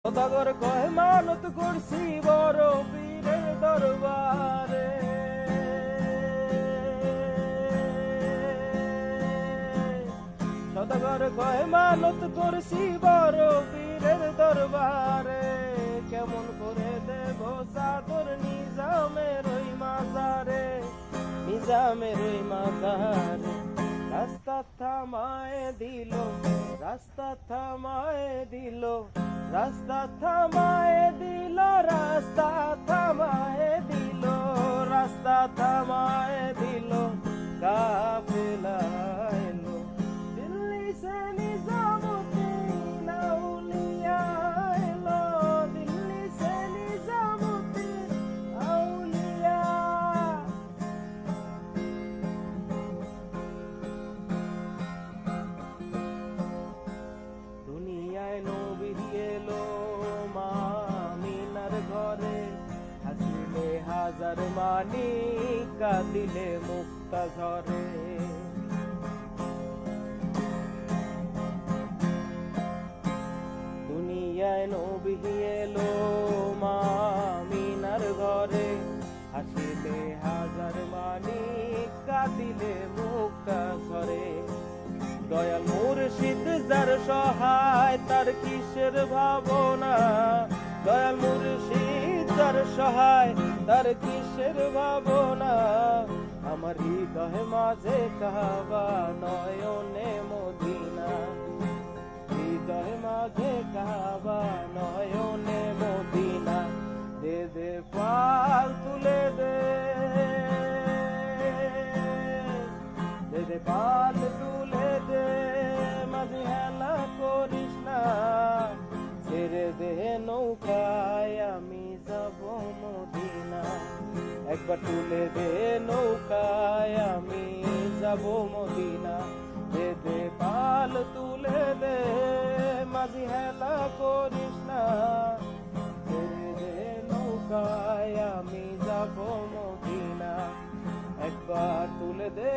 সদাগর কয় মানত করছি বড় পীরের দরবারে, সদাগর কয় মানত করছি বড় পীরের দরবারে, কেমন করে দেব চাদর নিজামের ওই মাজারে, নিজামের ওই মাজারে। রাস্তা থামায় দিল, রাস্তা থামায় দিল, রাস্তা থামায় দিল, রাস্তা থামায় দিল, রাস্তা থামায় দিল, কাফেলা এলো দিল্লি সে নিজামুদ্দিন আউলিয়া এলো, দিল্লি সে নিজামুদ্দিন আউলিয়া। দুনিয়ায় নবী এলো মা আমিনার ঘরে, হাসিলে হাজার মানি, কাঁদিলে মুক্তা ঝরে। দুনিয়ায় নবী এলো মা আমিনার ঘরে, হাসিলে হাজার মানি, কাঁদিলে মুক্তা ঝরে। দয়াল মুর্শিদ যার সহায় তার কিসের ভাবনা, দয়াল মুর্শিদ যার সহায় তার কিসের ভাবনা। আমার হৃদয় মাঝে কাবা নয়নে মদিনা, হৃদয় মাঝে কাবা নয়নে মদিনা। দে দে পাল তুলে দে, দে দে পাল তুলে দে, মাঝে হেলা করিস না, ছেড়ে দে নৌকায় আমি যাব মদিনা। একবার তুলে দে নৌকায় আমি যাব মদিনা, দে দে পাল তুলে দে, মাঝে হেলা করিস না, ছেড়ে দে নৌকায় আমি যাব মদিনা। একবার তুলে দে